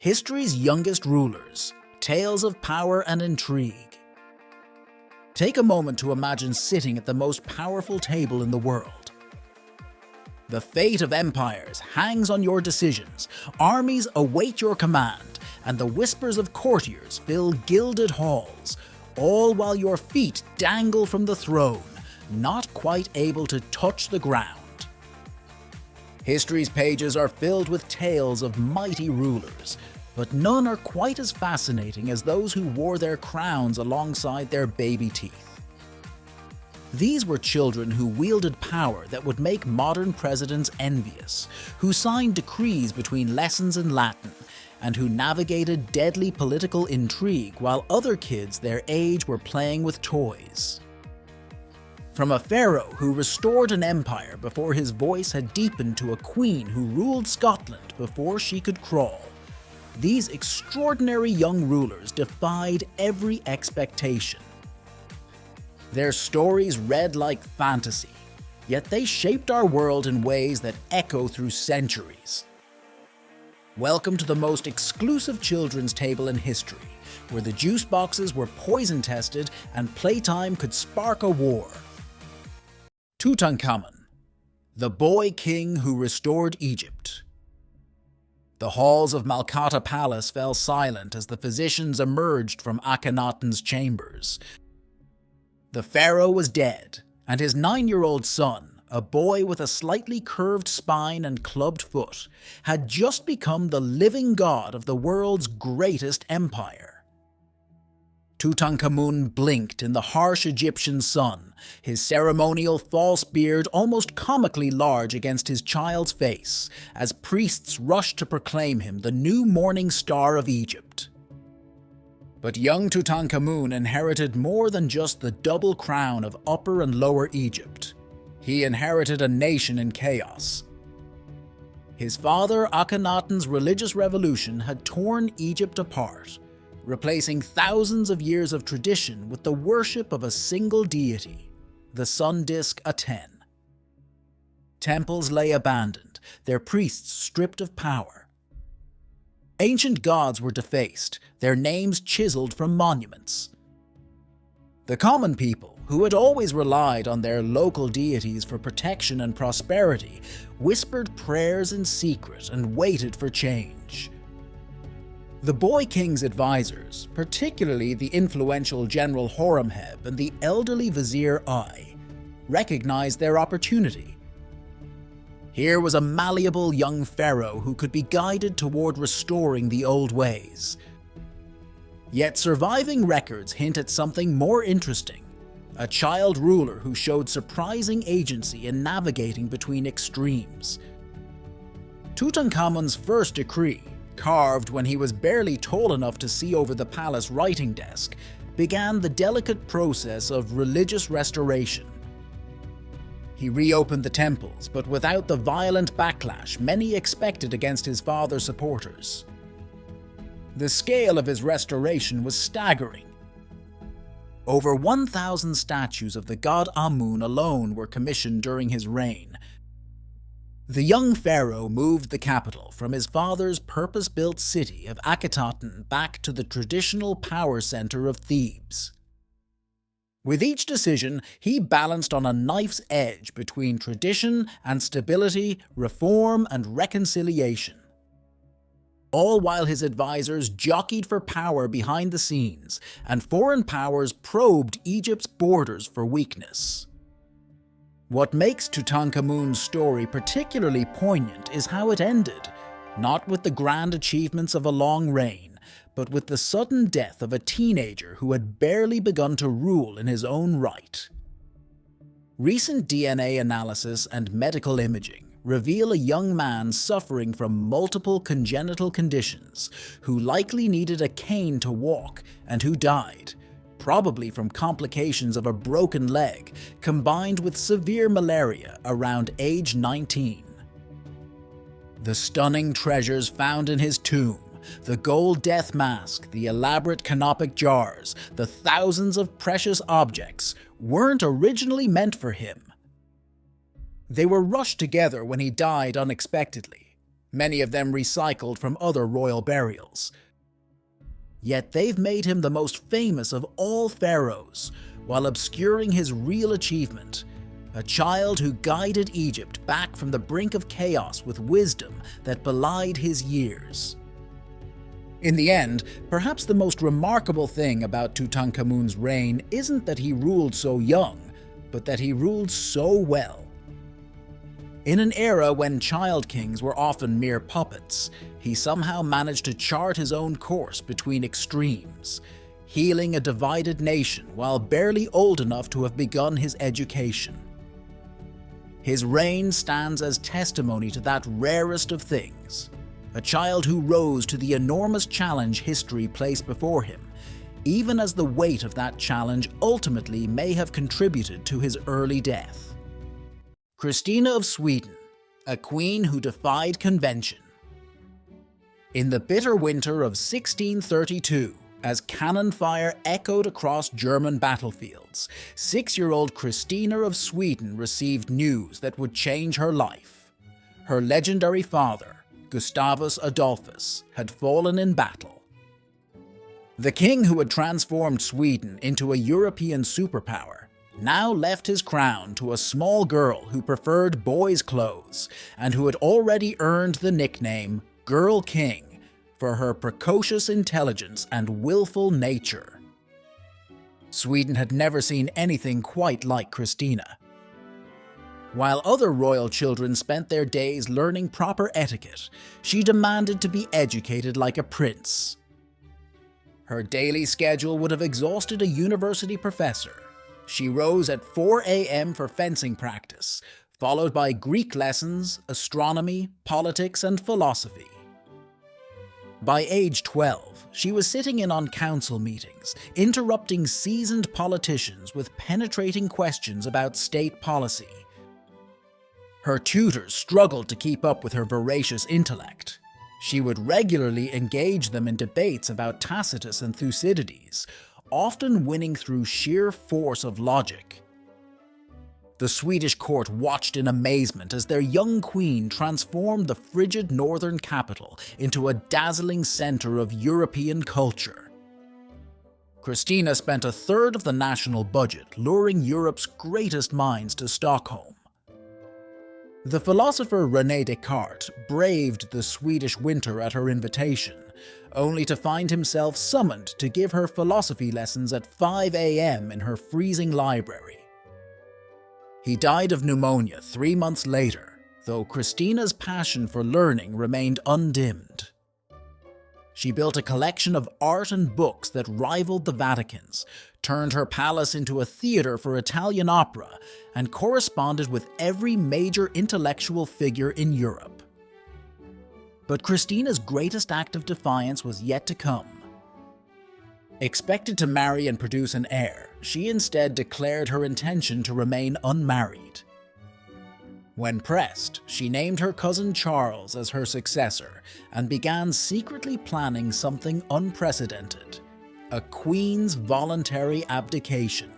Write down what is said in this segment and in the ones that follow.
History's youngest rulers, tales of power and intrigue. Take a moment to imagine sitting at the most powerful table in the world. The fate of empires hangs on your decisions, armies await your command, and the whispers of courtiers fill gilded halls, all while your feet dangle from the throne, not quite able to touch the ground. History's pages are filled with tales of mighty rulers, but none are quite as fascinating as those who wore their crowns alongside their baby teeth. These were children who wielded power that would make modern presidents envious, who signed decrees between lessons in Latin, and who navigated deadly political intrigue while other kids their age were playing with toys. From a pharaoh who restored an empire before his voice had deepened to a queen who ruled Scotland before she could crawl, these extraordinary young rulers defied every expectation. Their stories read like fantasy, yet they shaped our world in ways that echo through centuries. Welcome to the most exclusive children's table in history, where the juice boxes were poison tested and playtime could spark a war. Tutankhamun, the boy king who restored Egypt. The halls of Malkata Palace fell silent as the physicians emerged from Akhenaten's chambers. The pharaoh was dead, and his 9-year-old son, a boy with a slightly curved spine and clubbed foot, had just become the living god of the world's greatest empire. Tutankhamun blinked in the harsh Egyptian sun, his ceremonial false beard almost comically large against his child's face, as priests rushed to proclaim him the new morning star of Egypt. But young Tutankhamun inherited more than just the double crown of Upper and Lower Egypt. He inherited a nation in chaos. His father Akhenaten's religious revolution had torn Egypt apart, replacing thousands of years of tradition with the worship of a single deity, the sun disk Aten. Temples lay abandoned, their priests stripped of power. Ancient gods were defaced, their names chiseled from monuments. The common people, who had always relied on their local deities for protection and prosperity, whispered prayers in secret and waited for change. The boy king's advisors, particularly the influential General Horemheb and the elderly Vizier Ai, recognized their opportunity. Here was a malleable young pharaoh who could be guided toward restoring the old ways. Yet surviving records hint at something more interesting, a child ruler who showed surprising agency in navigating between extremes. Tutankhamun's first decree, carved when he was barely tall enough to see over the palace writing desk, began the delicate process of religious restoration. He reopened the temples, but without the violent backlash many expected against his father's supporters. The scale of his restoration was staggering. Over 1,000 statues of the god Amun alone were commissioned during his reign. The young pharaoh moved the capital from his father's purpose-built city of Akhetaten back to the traditional power center of Thebes. With each decision, he balanced on a knife's edge between tradition and stability, reform and reconciliation. All while his advisors jockeyed for power behind the scenes, and foreign powers probed Egypt's borders for weakness. What makes Tutankhamun's story particularly poignant is how it ended, not with the grand achievements of a long reign, but with the sudden death of a teenager who had barely begun to rule in his own right. Recent DNA analysis and medical imaging reveal a young man suffering from multiple congenital conditions, who likely needed a cane to walk and who died, probably from complications of a broken leg, combined with severe malaria around age 19. The stunning treasures found in his tomb, the gold death mask, the elaborate canopic jars, the thousands of precious objects, weren't originally meant for him. They were rushed together when he died unexpectedly, many of them recycled from other royal burials. Yet they've made him the most famous of all pharaohs, while obscuring his real achievement, a child who guided Egypt back from the brink of chaos with wisdom that belied his years. In the end, perhaps the most remarkable thing about Tutankhamun's reign isn't that he ruled so young, but that he ruled so well. In an era when child kings were often mere puppets, he somehow managed to chart his own course between extremes, healing a divided nation while barely old enough to have begun his education. His reign stands as testimony to that rarest of things, a child who rose to the enormous challenge history placed before him, even as the weight of that challenge ultimately may have contributed to his early death. Christina of Sweden, a queen who defied convention. In the bitter winter of 1632, as cannon fire echoed across German battlefields, 6-year-old Christina of Sweden received news that would change her life. Her legendary father, Gustavus Adolphus, had fallen in battle. The king who had transformed Sweden into a European superpower now left his crown to a small girl who preferred boys' clothes and who had already earned the nickname Girl King for her precocious intelligence and willful nature. Sweden had never seen anything quite like Christina. While other royal children spent their days learning proper etiquette, she demanded to be educated like a prince. Her daily schedule would have exhausted a university professor. She rose at 4 a.m. for fencing practice, followed by Greek lessons, astronomy, politics, and philosophy. By age 12, she was sitting in on council meetings, interrupting seasoned politicians with penetrating questions about state policy. Her tutors struggled to keep up with her voracious intellect. She would regularly engage them in debates about Tacitus and Thucydides, often winning through sheer force of logic. The Swedish court watched in amazement as their young queen transformed the frigid northern capital into a dazzling center of European culture. Christina spent a third of the national budget luring Europe's greatest minds to Stockholm. The philosopher René Descartes braved the Swedish winter at her invitation, only to find himself summoned to give her philosophy lessons at 5 a.m. in her freezing library. He died of pneumonia 3 months later, though Christina's passion for learning remained undimmed. She built a collection of art and books that rivaled the Vatican's, turned her palace into a theater for Italian opera, and corresponded with every major intellectual figure in Europe. But Christina's greatest act of defiance was yet to come. Expected to marry and produce an heir, she instead declared her intention to remain unmarried. When pressed, she named her cousin Charles as her successor and began secretly planning something unprecedented: a queen's voluntary abdication.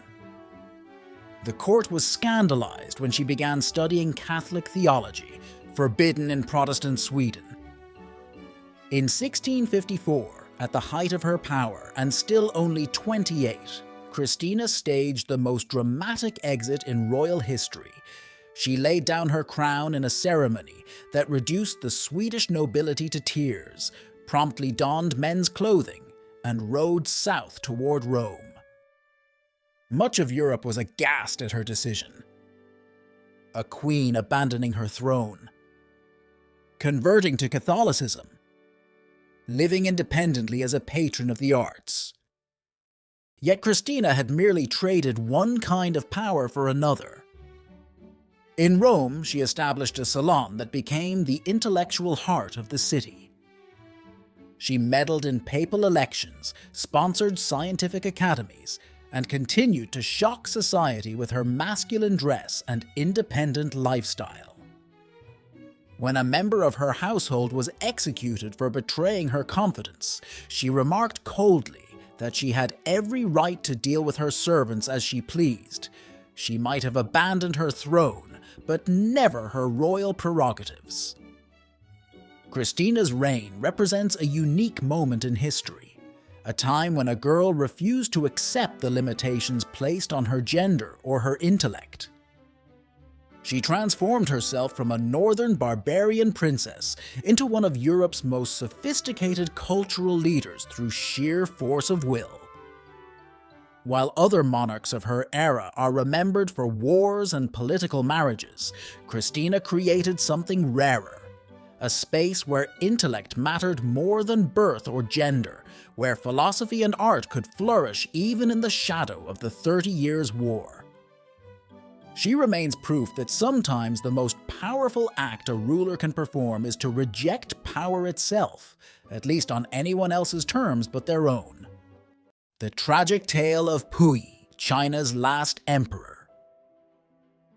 The court was scandalized when she began studying Catholic theology, forbidden in Protestant Sweden. In 1654, at the height of her power and still only 28, Christina staged the most dramatic exit in royal history. She laid down her crown in a ceremony that reduced the Swedish nobility to tears, promptly donned men's clothing, and rode south toward Rome. Much of Europe was aghast at her decision. A queen abandoning her throne, converting to Catholicism, living independently as a patron of the arts. Yet Christina had merely traded one kind of power for another. In Rome, she established a salon that became the intellectual heart of the city. She meddled in papal elections, sponsored scientific academies, and continued to shock society with her masculine dress and independent lifestyle. When a member of her household was executed for betraying her confidence, she remarked coldly that she had every right to deal with her servants as she pleased. She might have abandoned her throne, but never her royal prerogatives. Christina's reign represents a unique moment in history, a time when a girl refused to accept the limitations placed on her gender or her intellect. She transformed herself from a northern barbarian princess into one of Europe's most sophisticated cultural leaders through sheer force of will. While other monarchs of her era are remembered for wars and political marriages, Christina created something rarer. A space where intellect mattered more than birth or gender, where philosophy and art could flourish even in the shadow of the 30 Years' War. She remains proof that sometimes the most powerful act a ruler can perform is to reject power itself, at least on anyone else's terms but their own. The tragic tale of Puyi, China's last emperor.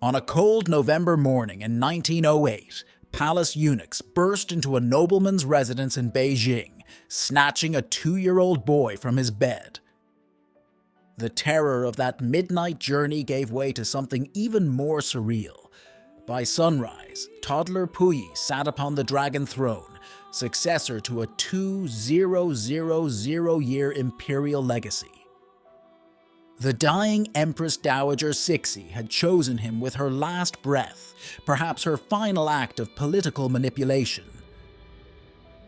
On a cold November morning in 1908, palace eunuchs burst into a nobleman's residence in Beijing, snatching a 2-year-old boy from his bed. The terror of that midnight journey gave way to something even more surreal. By sunrise, toddler Puyi sat upon the dragon throne, successor to a 2000-year imperial legacy. The dying Empress Dowager Cixi had chosen him with her last breath, perhaps her final act of political manipulation.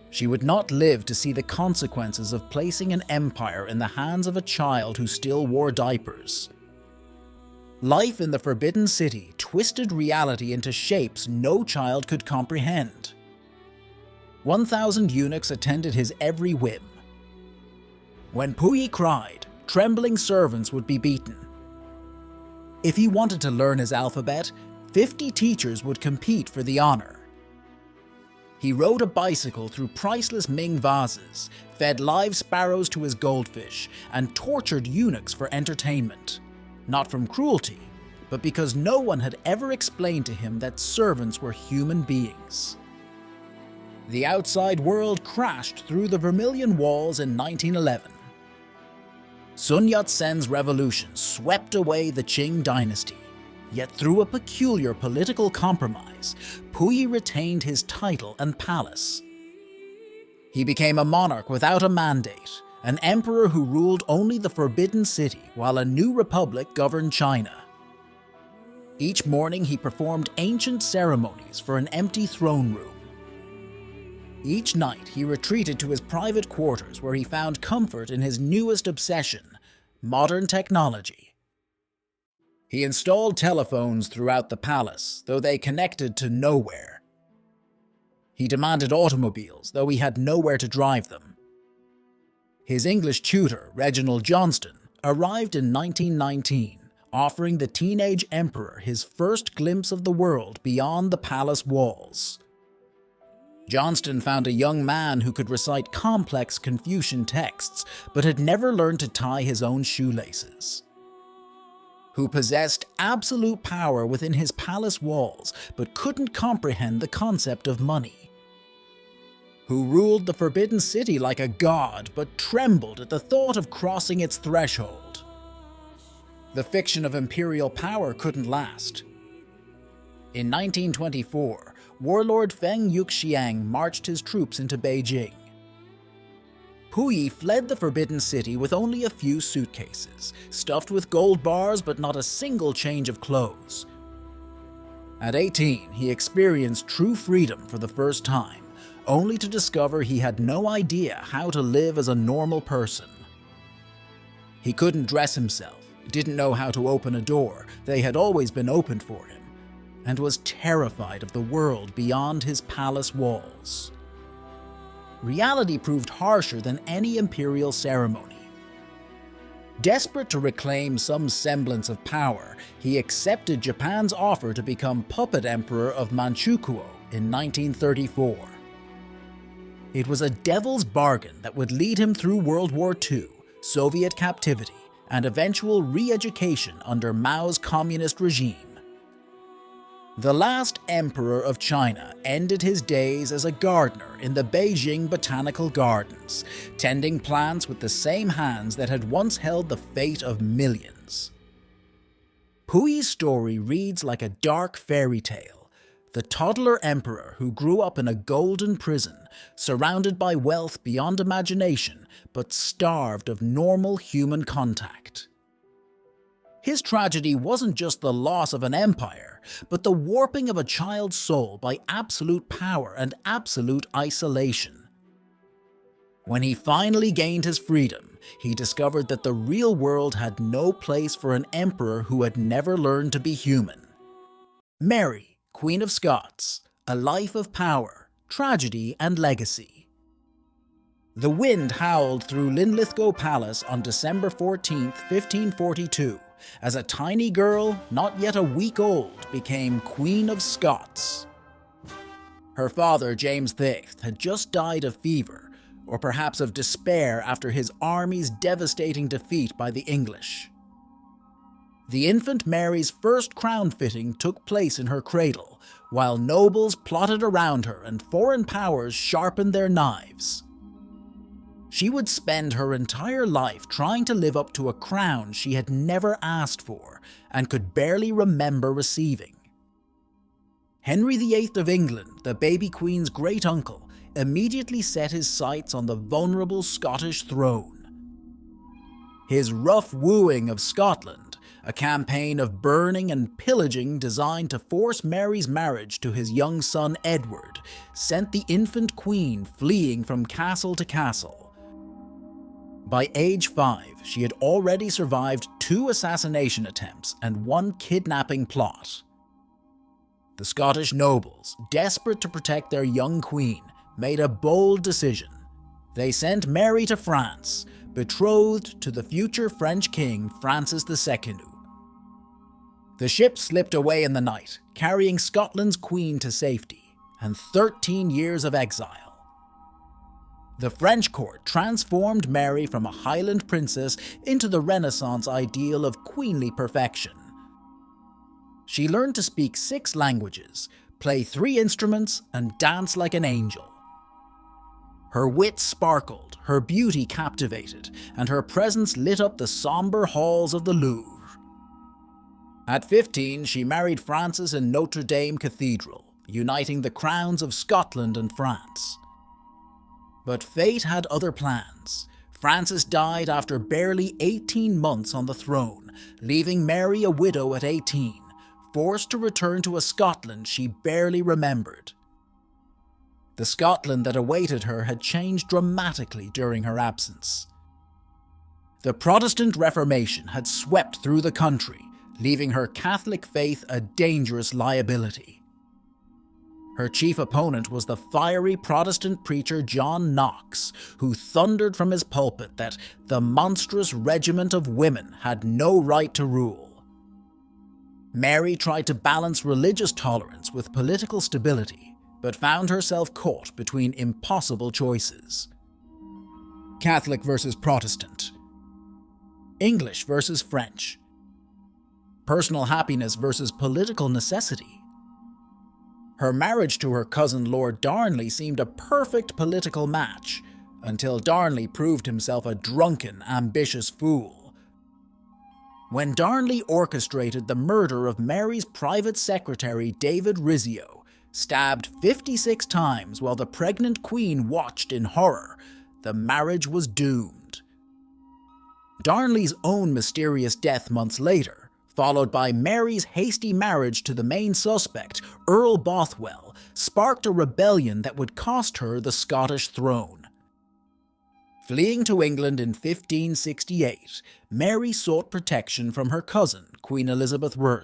She would not live to see the consequences of placing an empire in the hands of a child who still wore diapers. Life in the Forbidden City twisted reality into shapes no child could comprehend. 1,000 eunuchs attended his every whim. When Puyi cried, trembling servants would be beaten. If he wanted to learn his alphabet, 50 teachers would compete for the honor. He rode a bicycle through priceless Ming vases, fed live sparrows to his goldfish, and tortured eunuchs for entertainment. Not from cruelty, but because no one had ever explained to him that servants were human beings. The outside world crashed through the Vermilion Walls in 1911. Sun Yat-sen's revolution swept away the Qing dynasty, yet through a peculiar political compromise, Puyi retained his title and palace. He became a monarch without a mandate, an emperor who ruled only the Forbidden City while a new republic governed China. Each morning he performed ancient ceremonies for an empty throne room. Each night he retreated to his private quarters where he found comfort in his newest obsession, modern technology. He installed telephones throughout the palace, though they connected to nowhere. He demanded automobiles, though he had nowhere to drive them. His English tutor, Reginald Johnston, arrived in 1919, offering the teenage emperor his first glimpse of the world beyond the palace walls. Johnston found a young man who could recite complex Confucian texts, but had never learned to tie his own shoelaces. Who possessed absolute power within his palace walls, but couldn't comprehend the concept of money. Who ruled the Forbidden City like a god, but trembled at the thought of crossing its threshold. The fiction of imperial power couldn't last. In 1924, warlord Feng Yuxiang marched his troops into Beijing. Puyi fled the Forbidden City with only a few suitcases, stuffed with gold bars but not a single change of clothes. At 18, he experienced true freedom for the first time, only to discover he had no idea how to live as a normal person. He couldn't dress himself, didn't know how to open a door, they had always been opened for him, and was terrified of the world beyond his palace walls. Reality proved harsher than any imperial ceremony. Desperate to reclaim some semblance of power, he accepted Japan's offer to become puppet emperor of Manchukuo in 1934. It was a devil's bargain that would lead him through World War II, Soviet captivity, and eventual re-education under Mao's communist regime. The last emperor of China ended his days as a gardener in the Beijing Botanical Gardens, tending plants with the same hands that had once held the fate of millions. Puyi's story reads like a dark fairy tale, the toddler emperor who grew up in a golden prison, surrounded by wealth beyond imagination, but starved of normal human contact. His tragedy wasn't just the loss of an empire, but the warping of a child's soul by absolute power and absolute isolation. When he finally gained his freedom, he discovered that the real world had no place for an emperor who had never learned to be human. Mary, Queen of Scots, a life of power, tragedy and legacy. The wind howled through Linlithgow Palace on December 14, 1542, as a tiny girl, not yet a week old, became Queen of Scots. Her father, James VI, had just died of fever, or perhaps of despair after his army's devastating defeat by the English. The infant Mary's first crown fitting took place in her cradle, while nobles plotted around her and foreign powers sharpened their knives. She would spend her entire life trying to live up to a crown she had never asked for and could barely remember receiving. Henry VIII of England, the baby queen's great-uncle, immediately set his sights on the vulnerable Scottish throne. His rough wooing of Scotland, a campaign of burning and pillaging designed to force Mary's marriage to his young son Edward, sent the infant queen fleeing from castle to castle. By age 5, she had already survived 2 assassination attempts and 1 kidnapping plot. The Scottish nobles, desperate to protect their young queen, made a bold decision. They sent Mary to France, betrothed to the future French king Francis II. The ship slipped away in the night, carrying Scotland's queen to safety, and 13 years of exile. The French court transformed Mary from a Highland princess into the Renaissance ideal of queenly perfection. She learned to speak 6 languages, play 3 instruments, and dance like an angel. Her wit sparkled, her beauty captivated, and her presence lit up the somber halls of the Louvre. At 15, she married Francis in Notre Dame Cathedral, uniting the crowns of Scotland and France. But fate had other plans. Francis died after barely 18 months on the throne, leaving Mary a widow at 18, forced to return to a Scotland she barely remembered. The Scotland that awaited her had changed dramatically during her absence. The Protestant Reformation had swept through the country, leaving her Catholic faith a dangerous liability. Her chief opponent was the fiery Protestant preacher John Knox, who thundered from his pulpit that the monstrous regiment of women had no right to rule. Mary tried to balance religious tolerance with political stability, but found herself caught between impossible choices. Catholic versus Protestant. English versus French. Personal happiness versus political necessity. Her marriage to her cousin Lord Darnley seemed a perfect political match, until Darnley proved himself a drunken, ambitious fool. When Darnley orchestrated the murder of Mary's private secretary David Rizzio, stabbed 56 times while the pregnant queen watched in horror, the marriage was doomed. Darnley's own mysterious death months later, followed by Mary's hasty marriage to the main suspect, Earl Bothwell, sparked a rebellion that would cost her the Scottish throne. Fleeing to England in 1568, Mary sought protection from her cousin, Queen Elizabeth I.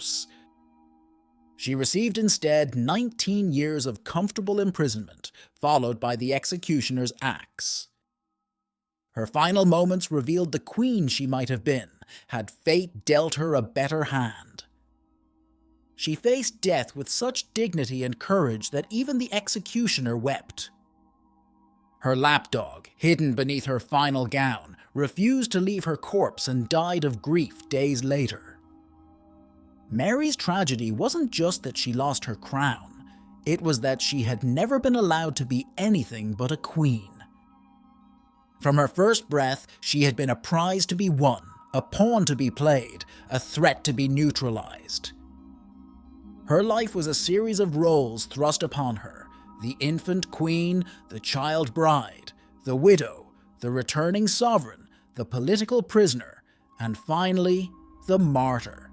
She received instead 19 years of comfortable imprisonment, followed by the executioner's axe. Her final moments revealed the queen she might have been, had fate dealt her a better hand. She faced death with such dignity and courage that even the executioner wept. Her lapdog, hidden beneath her final gown, refused to leave her corpse and died of grief days later. Mary's tragedy wasn't just that she lost her crown, it was that she had never been allowed to be anything but a queen. From her first breath, she had been a prize to be won, a pawn to be played, a threat to be neutralized. Her life was a series of roles thrust upon her: the infant queen, the child bride, the widow, the returning sovereign, the political prisoner, and finally, the martyr.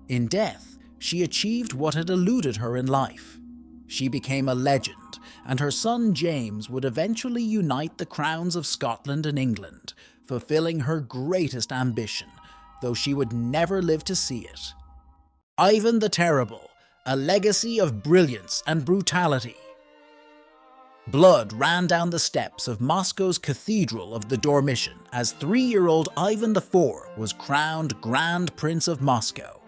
In death, she achieved what had eluded her in life. She became a legend, and her son James would eventually unite the crowns of Scotland and England, fulfilling her greatest ambition, though she would never live to see it. Ivan the Terrible, a legacy of brilliance and brutality. Blood ran down the steps of Moscow's Cathedral of the Dormition as 3-year-old Ivan IV was crowned Grand Prince of Moscow.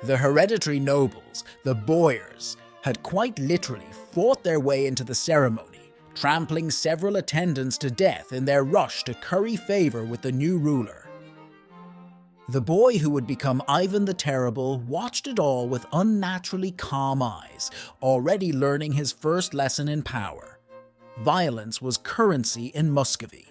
The hereditary nobles, the boyars, had quite literally fought their way into the ceremony, trampling several attendants to death in their rush to curry favor with the new ruler. The boy who would become Ivan the Terrible watched it all with unnaturally calm eyes, already learning his first lesson in power. Violence was currency in Muscovy.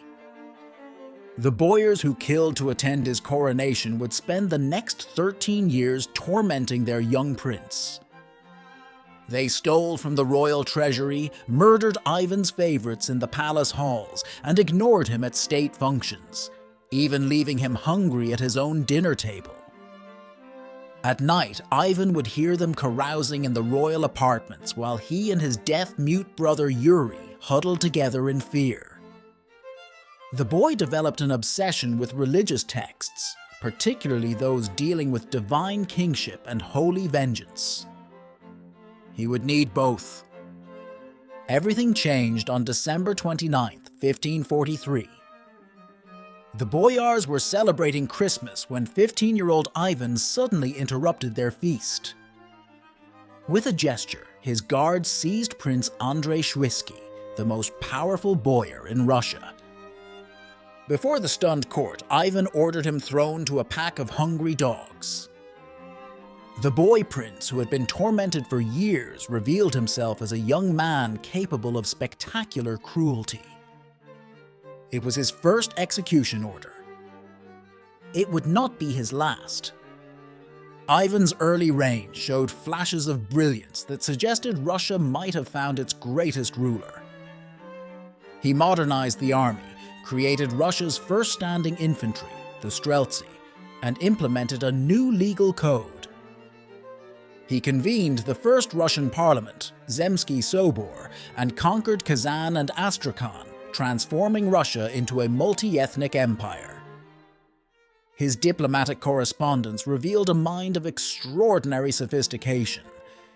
The boyars who killed to attend his coronation would spend the next 13 years tormenting their young prince. They stole from the royal treasury, murdered Ivan's favorites in the palace halls, and ignored him at state functions, even leaving him hungry at his own dinner table. At night, Ivan would hear them carousing in the royal apartments while he and his deaf-mute brother Yuri huddled together in fear. The boy developed an obsession with religious texts, particularly those dealing with divine kingship and holy vengeance. He would need both. Everything changed on December 29th, 1543. The boyars were celebrating Christmas when 15-year-old Ivan suddenly interrupted their feast. With a gesture, his guards seized Prince Andrei Shwisky, the most powerful boyar in Russia. Before the stunned court, Ivan ordered him thrown to a pack of hungry dogs. The boy prince, who had been tormented for years, revealed himself as a young man capable of spectacular cruelty. It was his first execution order. It would not be his last. Ivan's early reign showed flashes of brilliance that suggested Russia might have found its greatest ruler. He modernized the army, created Russia's first standing infantry, the Streltsy, and implemented a new legal code. He convened the first Russian parliament, Zemsky Sobor, and conquered Kazan and Astrakhan, transforming Russia into a multi-ethnic empire. His diplomatic correspondence revealed a mind of extraordinary sophistication.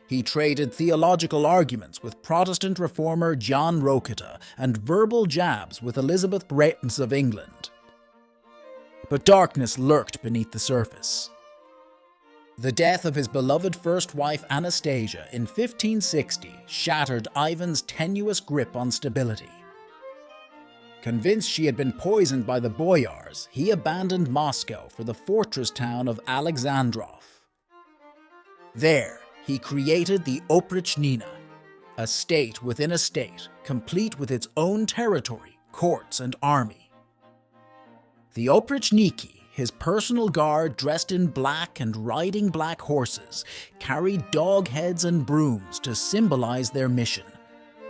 He traded theological arguments with Protestant reformer John Rokita and verbal jabs with Elizabeth Bretons of England. But darkness lurked beneath the surface. The death of his beloved first wife Anastasia in 1560 shattered Ivan's tenuous grip on stability. Convinced she had been poisoned by the boyars, he abandoned Moscow for the fortress town of Alexandrov. There, he created the Oprichnina, a state within a state, complete with its own territory, courts, and army. The Oprichniki, his personal guard dressed in black and riding black horses, carried dog heads and brooms to symbolize their mission: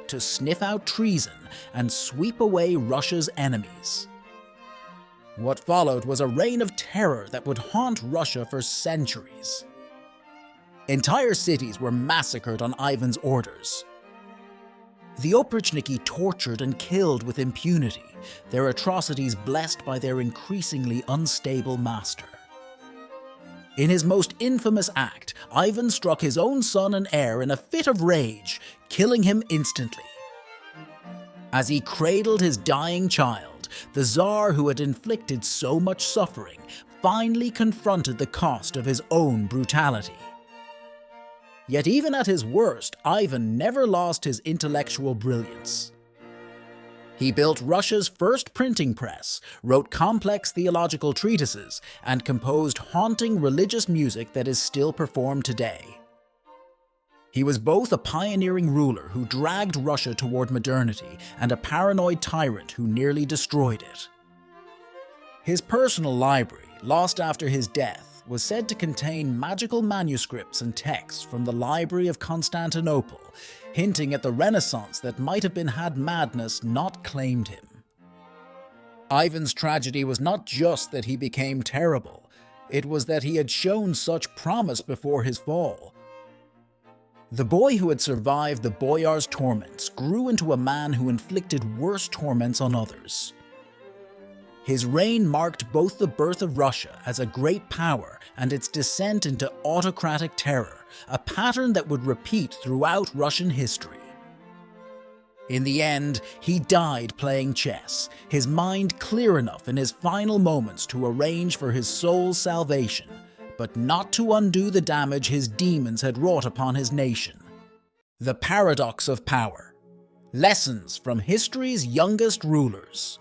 to sniff out treason and sweep away Russia's enemies. What followed was a reign of terror that would haunt Russia for centuries. Entire cities were massacred on Ivan's orders. The Oprichniki tortured and killed with impunity, their atrocities blessed by their increasingly unstable master. In his most infamous act, Ivan struck his own son and heir in a fit of rage, killing him instantly. As he cradled his dying child, the Tsar, who had inflicted so much suffering, finally confronted the cost of his own brutality. Yet even at his worst, Ivan never lost his intellectual brilliance. He built Russia's first printing press, wrote complex theological treatises, and composed haunting religious music that is still performed today. He was both a pioneering ruler who dragged Russia toward modernity and a paranoid tyrant who nearly destroyed it. His personal library, lost after his death, was said to contain magical manuscripts and texts from the Library of Constantinople, hinting at the Renaissance that might have been had madness not claimed him. Ivan's tragedy was not just that he became terrible, it was that he had shown such promise before his fall. The boy who had survived the boyar's torments grew into a man who inflicted worse torments on others. His reign marked both the birth of Russia as a great power and its descent into autocratic terror, a pattern that would repeat throughout Russian history. In the end, he died playing chess, his mind clear enough in his final moments to arrange for his soul's salvation, but not to undo the damage his demons had wrought upon his nation. The paradox of power. Lessons from history's youngest rulers.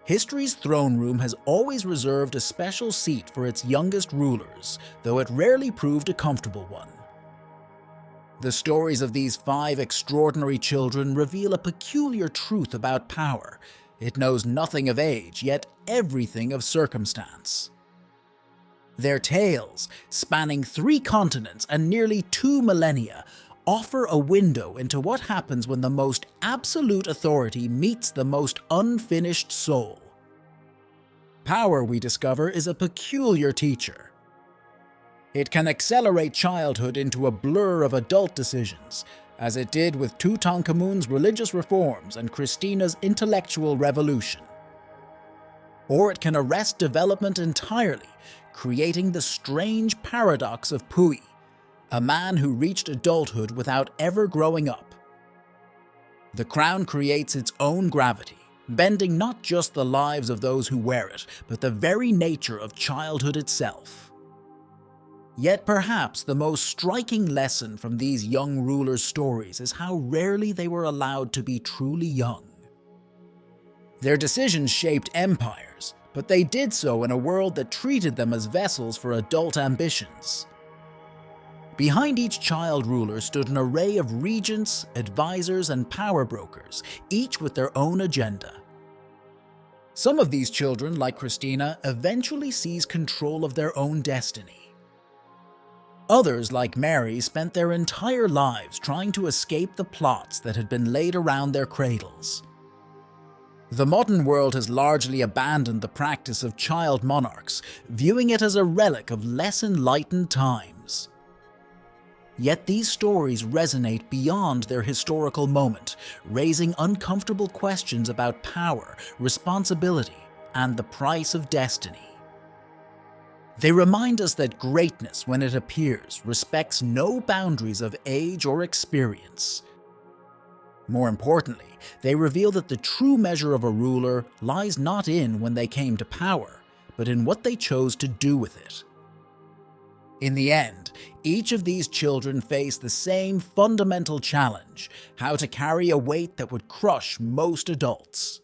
History's throne room has always reserved a special seat for its youngest rulers, though it rarely proved a comfortable one. The stories of these 5 extraordinary children reveal a peculiar truth about power. It knows nothing of age, yet everything of circumstance. Their tales, spanning 3 continents and nearly 2 millennia, offer a window into what happens when the most absolute authority meets the most unfinished soul. Power, we discover, is a peculiar teacher. It can accelerate childhood into a blur of adult decisions, as it did with Tutankhamun's religious reforms and Christina's intellectual revolution. Or it can arrest development entirely, creating the strange paradox of Puyi, a man who reached adulthood without ever growing up. The crown creates its own gravity, bending not just the lives of those who wear it, but the very nature of childhood itself. Yet perhaps the most striking lesson from these young rulers' stories is how rarely they were allowed to be truly young. Their decisions shaped empires, but they did so in a world that treated them as vessels for adult ambitions. Behind each child ruler stood an array of regents, advisors, and power brokers, each with their own agenda. Some of these children, like Christina, eventually seize control of their own destiny. Others, like Mary, spent their entire lives trying to escape the plots that had been laid around their cradles. The modern world has largely abandoned the practice of child monarchs, viewing it as a relic of less enlightened times. Yet these stories resonate beyond their historical moment, raising uncomfortable questions about power, responsibility, and the price of destiny. They remind us that greatness, when it appears, respects no boundaries of age or experience. More importantly, they reveal that the true measure of a ruler lies not in when they came to power, but in what they chose to do with it. In the end, each of these children faced the same fundamental challenge: how to carry a weight that would crush most adults.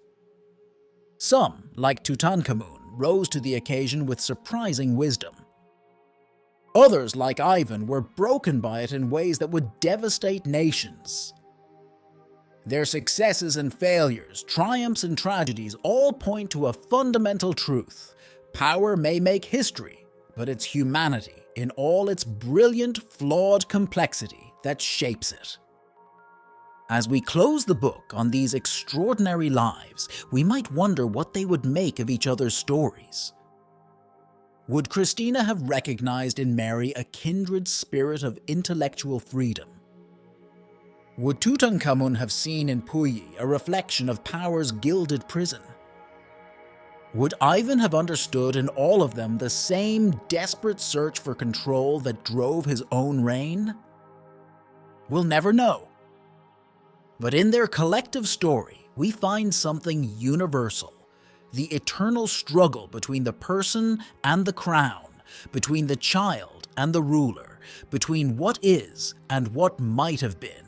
Some, like Tutankhamun, rose to the occasion with surprising wisdom. Others, like Ivan, were broken by it in ways that would devastate nations. Their successes and failures, triumphs and tragedies all point to a fundamental truth: power may make history, but it's humanity, in all its brilliant, flawed complexity, that shapes it. As we close the book on these extraordinary lives, we might wonder what they would make of each other's stories. Would Christina have recognized in Mary a kindred spirit of intellectual freedom? Would Tutankhamun have seen in Puyi a reflection of power's gilded prison? Would Ivan have understood in all of them the same desperate search for control that drove his own reign? We'll never know. But in their collective story, we find something universal: the eternal struggle between the person and the crown, between the child and the ruler, between what is and what might have been.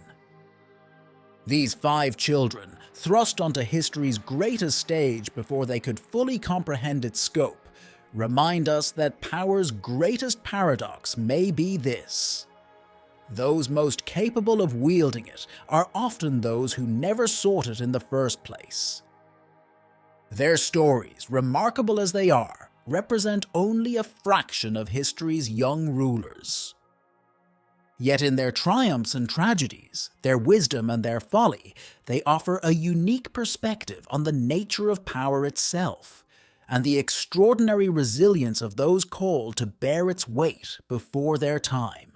These 5 children, thrust onto history's greatest stage before they could fully comprehend its scope, remind us that power's greatest paradox may be this: those most capable of wielding it are often those who never sought it in the first place. Their stories, remarkable as they are, represent only a fraction of history's young rulers. Yet in their triumphs and tragedies, their wisdom and their folly, they offer a unique perspective on the nature of power itself, and the extraordinary resilience of those called to bear its weight before their time.